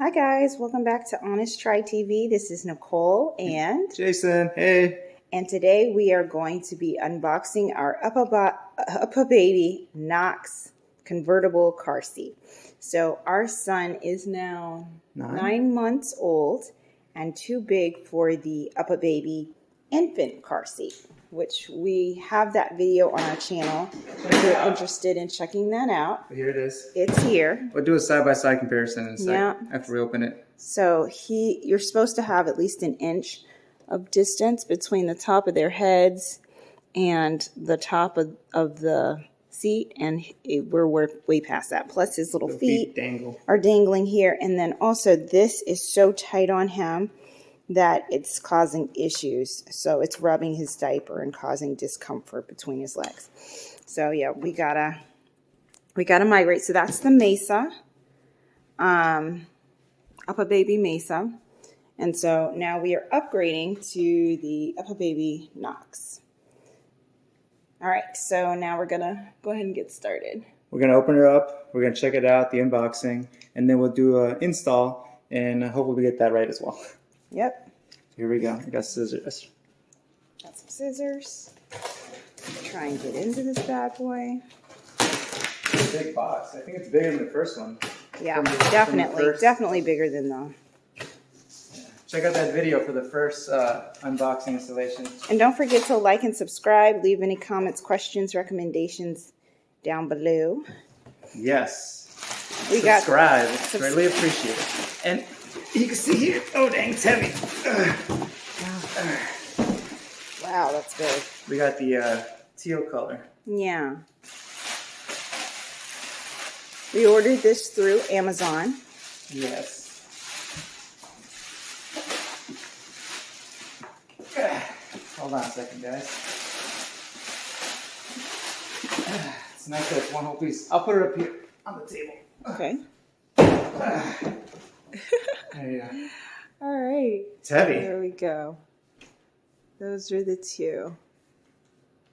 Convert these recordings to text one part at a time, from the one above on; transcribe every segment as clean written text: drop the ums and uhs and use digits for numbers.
Hi guys, welcome back to Honest Try TV. This is Nicole and Jason. Hey. And today we are going to be unboxing our UPPAbaby Knox Convertible car seat. So our son is now 9 months old and too big for the UPPAbaby infant car seat, which we have that video on our channel if you're interested in checking that out. Here it is. It's here. We'll do a side-by-side comparison in a second after we open it. So you're supposed to have at least an inch of distance between the top of their heads and the top of the seat, and we're way past that. Plus his little feet are dangling here, and then also this is so tight on him that it's causing issues. So it's rubbing his diaper and causing discomfort between his legs. So yeah, we gotta migrate. So that's the Mesa, UPPAbaby Mesa. And so now we are upgrading to the UPPAbaby Knox. All right, so now we're gonna go ahead and get started. We're gonna open her up, we're gonna check it out, the unboxing, and then we'll do an install, and hopefully we get that right as well. Yep. Here we go. I got scissors. Got some scissors. Try and get into this bad boy. It's a big box. I think it's bigger than the first one. Yeah, definitely bigger than the. Check out that video for the first unboxing installation. And don't forget to like and subscribe. Leave any comments, questions, recommendations down below. Yes. Subscribe. It's greatly appreciated. And you can see here. Oh, dang, it's heavy. Wow, that's big. We got the teal color. Yeah. We ordered this through Amazon. Yes. Hold on a second, guys. It's nice that it's one whole piece. I'll put it up here on the table. Okay. There you go. All right. It's heavy. There we go. Those are the two.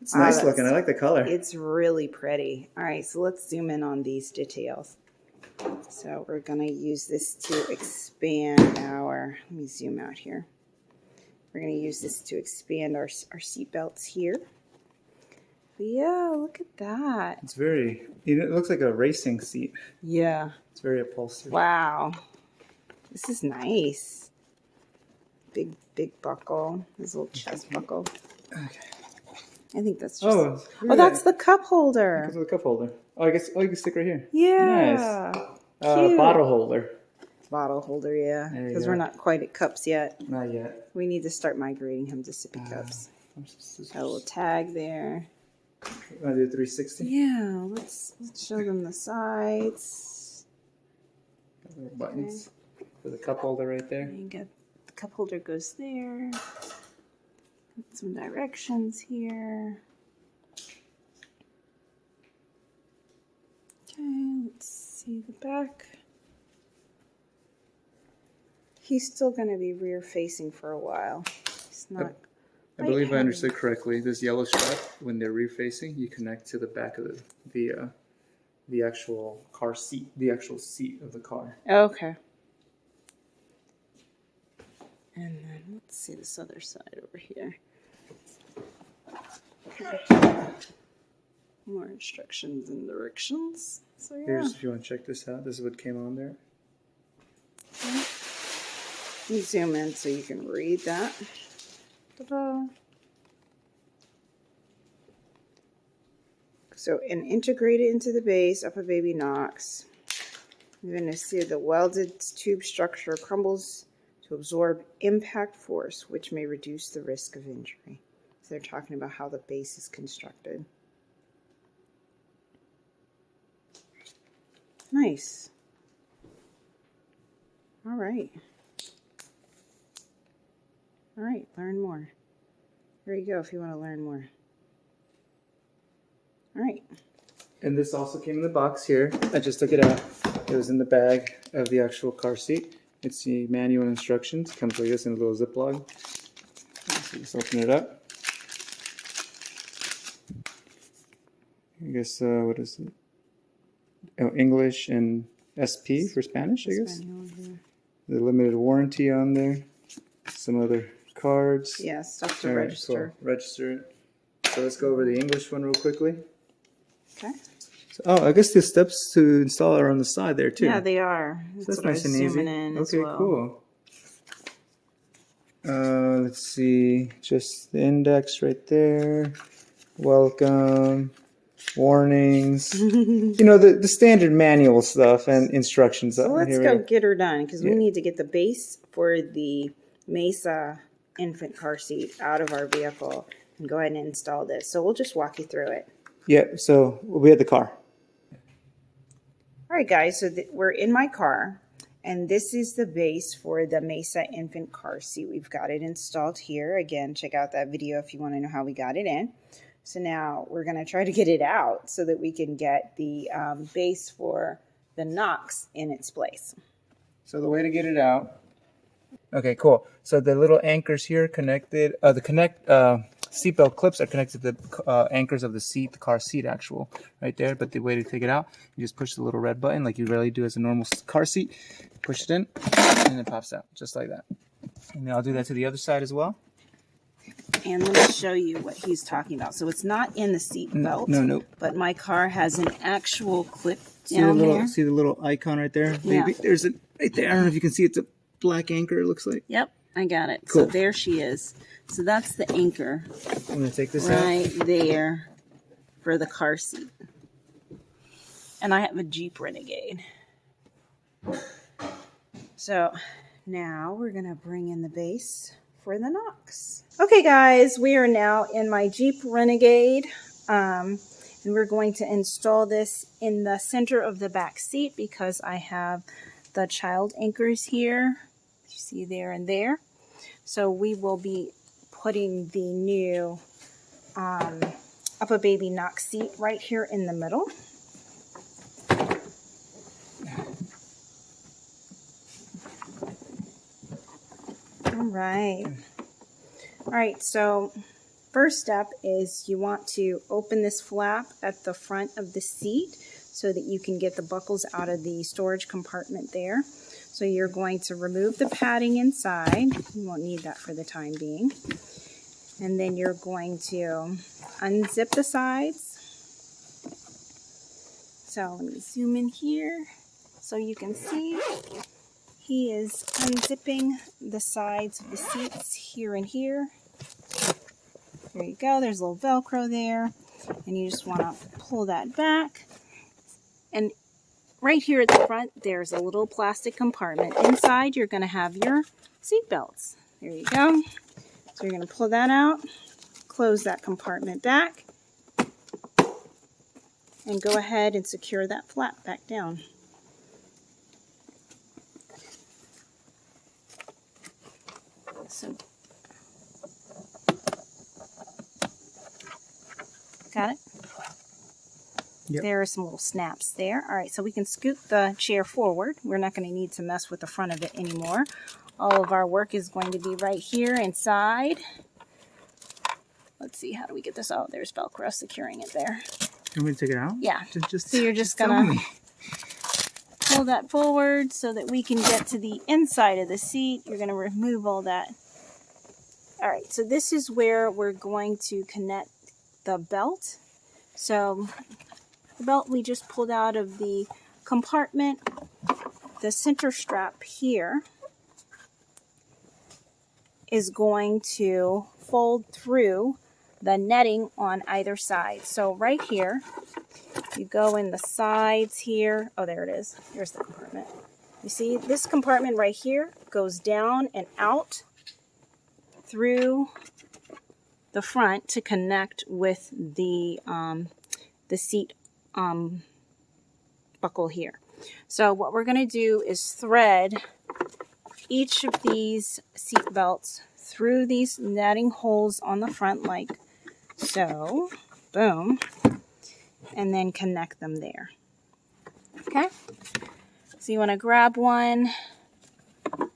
It's nice looking. I like the color. It's really pretty. All right, so let's zoom in on these details. So we're going to use this to expand our, let me zoom out here. We're going to use this to expand our seat belts here. But yeah, look at that. It's very, it looks like a racing seat. Yeah. It's very upholstered. Wow. This is nice. Big buckle. This little chest buckle. Okay. I think that's just... Oh, that's the cup holder. That's the cup holder. Oh, I guess, you can stick right here. Yeah. Nice. Bottle holder. Bottle holder, yeah. Because we're not quite at cups yet. Not yet. We need to start migrating him to sippy cups. Got a little tag there. Want to do 360? Yeah, let's show them the sides. Got little buttons for the cup holder right there. And the cup holder goes there. Some directions here. Okay, let's see the back. He's still going to be rear facing for a while. He's not. I believe I understood correctly. This yellow strap, when they're rear facing, you connect to the back of the actual car seat, the actual seat of the car. Okay. And then let's see this other side over here. More instructions and directions. So yeah. Here's if you want to check this out. This is what came on there. Okay. You zoom in so you can read that. Ta-da. So, and integrated into the base, UPPAbaby Knox. You're going to see the welded tube structure crumbles to absorb impact force, which may reduce the risk of injury. So they're talking about how the base is constructed. Nice. All right. All right, learn more. There you go if you want to learn more. All right. And this also came in the box here. I just took it out. It was in the bag of the actual car seat. It's the manual instructions. It comes like this in a little Ziploc. So just open it up. I guess, what is it? Oh, English and SP for Spanish, I guess. the limited warranty on there. Some other cards. Yeah, stuff to All right, register. cool. Register it. So let's go over the English one real quickly. Okay. So, oh, I guess the steps to install are on the side there too. Yeah, they are. So That's that's what I nice was and easy. zooming in as Okay, well. cool. Let's see, just the index right there. Welcome, warnings. You know, the standard manual stuff and instructions. So let's Here we go get her done because we Yeah. need to get the base for the Mesa infant car seat out of our vehicle and go ahead and install this. So we'll just walk you through it. Yeah, so we'll be at the car. All right, guys, so we're in my car, and this is the base for the Mesa infant car seat. We've got it installed here. Again, check out that video if you want to know how we got it in. So now we're going to try to get it out so that we can get the base for the Knox in its place. So the way to get it out. Okay, cool. So the little anchors here connected, seatbelt clips are connected to the anchors of the seat, the car seat actual, right there. But the way to take it out, you just push the little red button like you really do as a normal car seat. Push it in, and it pops out, just like that. And then I'll do that to the other side as well. And let me show you what he's talking about. So it's not in the seat belt, No. but my car has an actual clip See down the little, there. see the little icon right there? Yeah. Maybe there's it right there. I don't know if you can see. It's a black anchor. It looks like. Yep, I got it. Cool. So there she is. So that's the anchor I'm gonna take this out. right there for the car seat. And I have a Jeep Renegade. So now we're gonna bring in the base for the Knox. Okay, guys, we are now in my Jeep Renegade. And we're going to install this in the center of the back seat because I have the child anchors here. You see there and there. So we will be putting the new UPPAbaby Knox seat right here in the middle. All right, so first step is you want to open this flap at the front of the seat so that you can get the buckles out of the storage compartment there. So you're going to remove the padding inside. You won't need that for the time being. And then you're going to unzip the sides. So let me zoom in here so you can see. He is unzipping the sides of the seats here and here. There you go. There's a little Velcro there. And you just want to pull that back. And right here at the front, there's a little plastic compartment. Inside, you're going to have your seat belts. There you go. So you're going to pull that out, close that compartment back, and go ahead and secure that flap back down. So, got it? Yep. There are some little snaps there. All right, so we can scoot the chair forward. We're not going to need to mess with the front of it anymore. All of our work is going to be right here inside. Let's see, how do we get this out? There's Velcro securing it there. You want me to take it out? Yeah. Just So you're just tell going me. to pull that forward so that we can get to the inside of the seat. You're going to remove all that. All right, so this is where we're going to connect the belt. So the belt we just pulled out of the compartment, the center strap here is going to fold through the netting on either side. So right here, you go in the sides here. Oh, there it is. Here's the compartment. You see, this compartment right here goes down and out through the front to connect with the seat buckle here. So what we're going to do is thread each of these seat belts through these netting holes on the front like so. Boom. And then connect them there. Okay? So you want to grab one,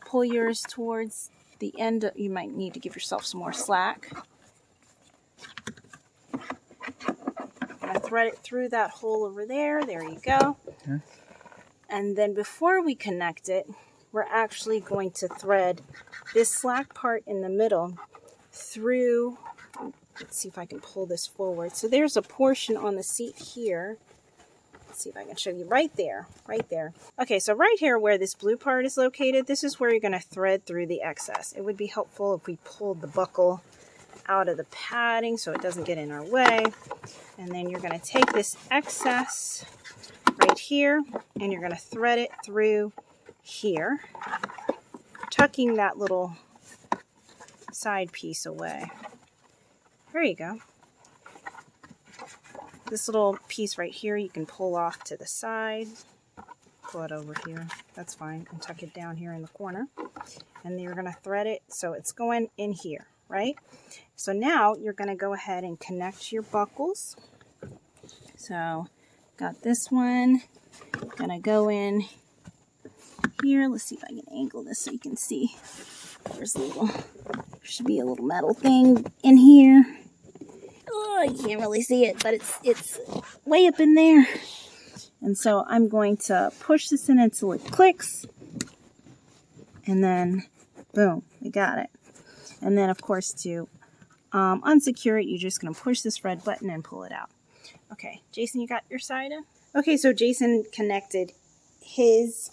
pull yours towards the end. You might need to give yourself some more slack. I thread it through that hole over there. There you go. Okay. And then before we connect it, we're actually going to thread this slack part in the middle through. Let's see if I can pull this forward. So there's a portion on the seat here. Let's see if I can show you right there, right there. Okay, so right here where this blue part is located, this is where you're going to thread through the excess. It would be helpful if we pulled the buckle out of the padding so it doesn't get in our way. And then you're going to take this excess right here and you're going to thread it through here, tucking that little side piece away. There you go. This little piece right here you can pull off to the side. Pull it over here. That's fine. And tuck it down here in the corner. And then you're going to thread it so it's going in here, right? So now you're going to go ahead and connect your buckles. So got this one. Going to go in here. Let's see if I can angle this so you can see. There's a little, there should be a little metal thing in here. Oh, you can't really see it, but it's way up in there. And so I'm going to push this in until it clicks. And then, boom, we got it. And then, of course, to unsecure it, you're just going to push this red button and pull it out. Okay, Jason, you got your side in? Okay, so Jason connected his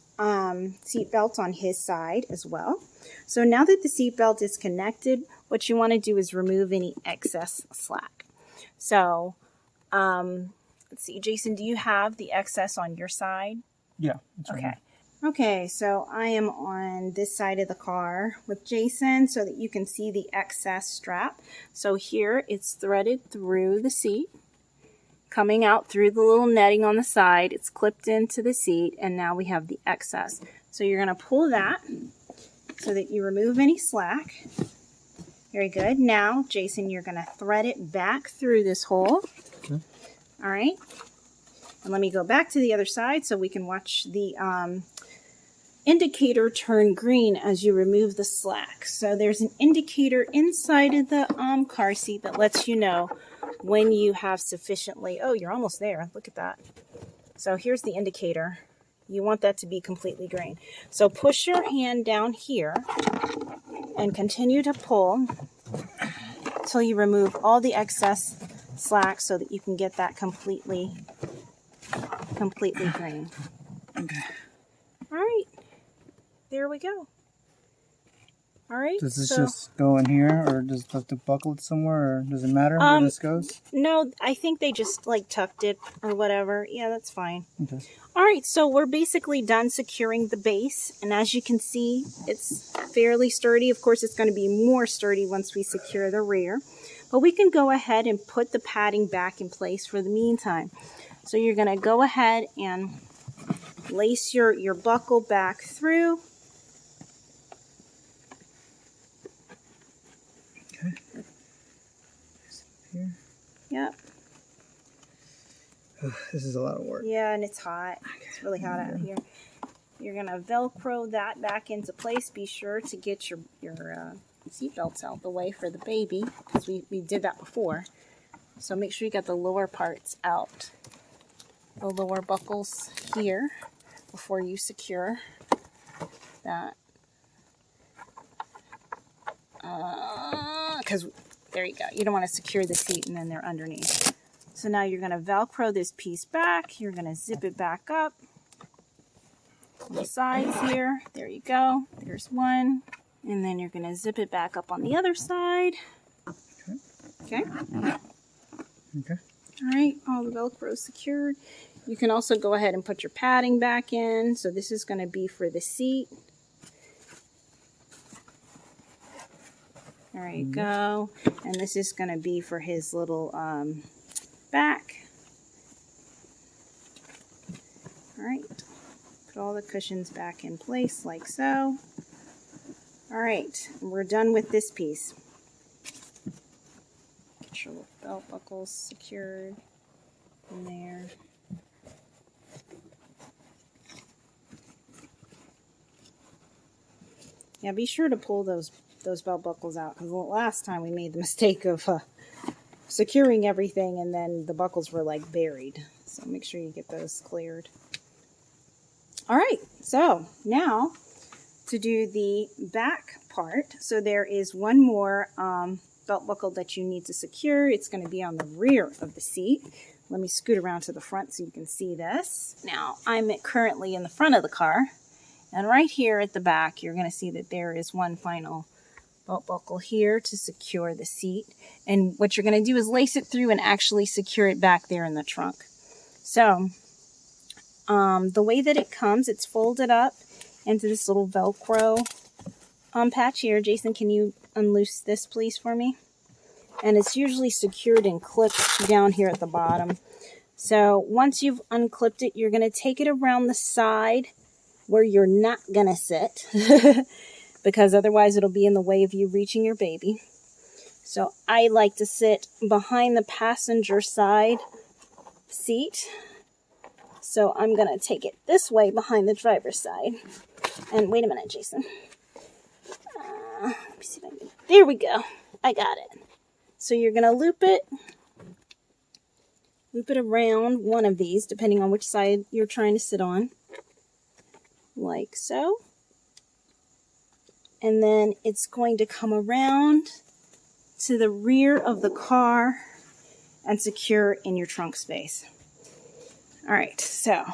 seat belt on his side as well. So now that the seat belt is connected, what you want to do is remove any excess slack. So, let's see, Jason, do you have the excess on your side? Yeah. That's okay. Right. Okay, so I am on this side of the car with Jason so that you can see the excess strap. So here it's threaded through the seat, coming out through the little netting on the side. It's clipped into the seat, and now we have the excess. So you're going to pull that so that you remove any slack. Very good. Now, Jason, you're going to thread it back through this hole. Okay. All right. And let me go back to the other side so we can watch the indicator turn green as you remove the slack. So there's an indicator inside of the car seat that lets you know when you have sufficiently. Oh, you're almost there. Look at that. So here's the indicator. You want that to be completely green. So push your hand down here and continue to pull until you remove all the excess slack so that you can get that completely green. Okay. All right. There we go. All right. Does this just go in here, or does it have to buckle it somewhere, or does it matter where this goes? No, I think they just like tucked it or whatever. Yeah, that's fine. Okay. All right, so we're basically done securing the base, and as you can see, it's fairly sturdy. Of course, it's going to be more sturdy once we secure the rear, but we can go ahead and put the padding back in place for the meantime. So you're going to go ahead and lace your buckle back through. Okay. Here. Yep. This is a lot of work. Yeah, and it's hot. It's really hot out here. You're going to Velcro that back into place. Be sure to get your seat belts out the way for the baby, because we did that before. So make sure you got the lower parts out. The lower buckles here before you secure that. Because there you go. You don't want to secure the seat and then they're underneath. So now you're going to Velcro this piece back. You're going to zip it back up on the sides here. There you go. There's one. And then you're going to zip it back up on the other side. Okay. Okay. All right. All the Velcro is secured. You can also go ahead and put your padding back in. So this is going to be for the seat. There you go. And this is going to be for his little back. All right. Put all the cushions back in place like so. All right. We're done with this piece. Get your little belt buckles secured in there. Yeah, be sure to pull those belt buckles out, because the last time we made the mistake of securing everything and then the buckles were like buried. So make sure you get those cleared. All right, so now to do the back part. So there is one more belt buckle that you need to secure. It's going to be on the rear of the seat. Let me scoot around to the front so you can see this. Now, I'm currently in the front of the car, and right here at the back, you're going to see that there is one final belt buckle here to secure the seat. And what you're going to do is lace it through and actually secure it back there in the trunk. So, the way that it comes, it's folded up into this little Velcro patch here. Jason, can you unloose this please for me? And it's usually secured and clipped down here at the bottom. So once you've unclipped it, you're going to take it around the side where you're not going to sit because otherwise it'll be in the way of you reaching your baby. So I like to sit behind the passenger side seat. So I'm going to take it this way behind the driver's side. And wait a minute, Jason. Let me see if I can. There we go. I got it. So you're going to loop it around one of these, depending on which side you're trying to sit on, like so. And then it's going to come around to the rear of the car and secure in your trunk space. All right, so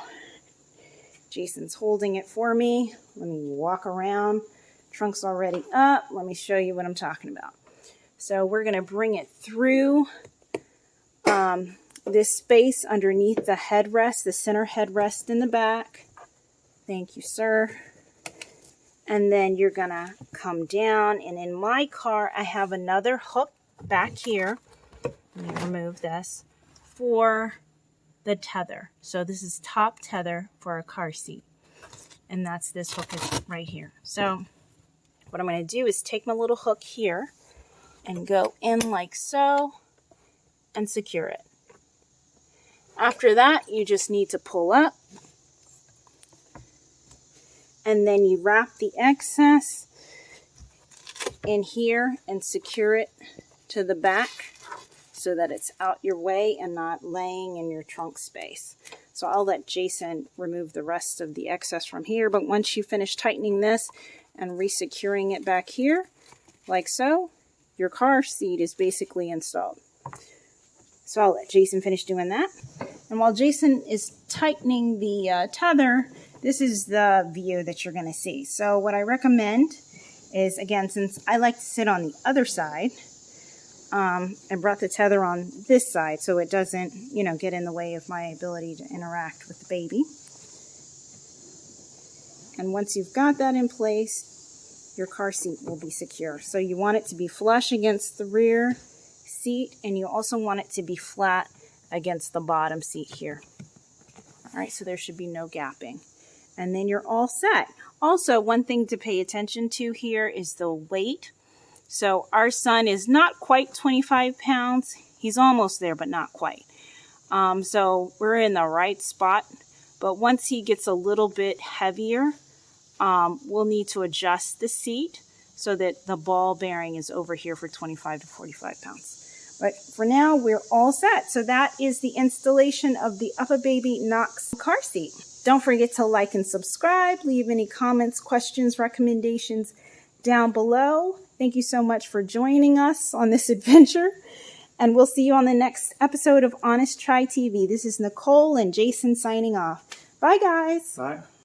Jason's holding it for me. Let me walk around. Trunk's already up. Let me show you what I'm talking about. So we're going to bring it through this space underneath the headrest, the center headrest in the back. Thank you, sir. And then you're going to come down. And in my car, I have another hook back here. Let me remove this for the tether. So this is top tether for a car seat. And that's this hook is right here. So what I'm going to do is take my little hook here and go in like so and secure it. After that, you just need to pull up and then you wrap the excess in here and secure it to the back so that it's out your way and not laying in your trunk space. So I'll let Jason remove the rest of the excess from here, but once you finish tightening this and re-securing it back here, like so, your car seat is basically installed. So I'll let Jason finish doing that. And while Jason is tightening the tether, this is the view that you're going to see. So what I recommend is, again, since I like to sit on the other side, I brought the tether on this side so it doesn't, get in the way of my ability to interact with the baby. And once you've got that in place, your car seat will be secure. So you want it to be flush against the rear seat, and you also want it to be flat against the bottom seat here. All right, so there should be no gapping. And then you're all set. Also, one thing to pay attention to here is the weight. So our son is not quite 25 pounds. He's almost there, but not quite. So we're in the right spot. But once he gets a little bit heavier, we'll need to adjust the seat so that the ball bearing is over here for 25 to 45 pounds. But for now, we're all set. So that is the installation of the UPPAbaby Knox car seat. Don't forget to like and subscribe. Leave any comments, questions, recommendations down below. Thank you so much for joining us on this adventure. And we'll see you on the next episode of Honest Try TV. This is Nicole and Jason signing off. Bye, guys. Bye.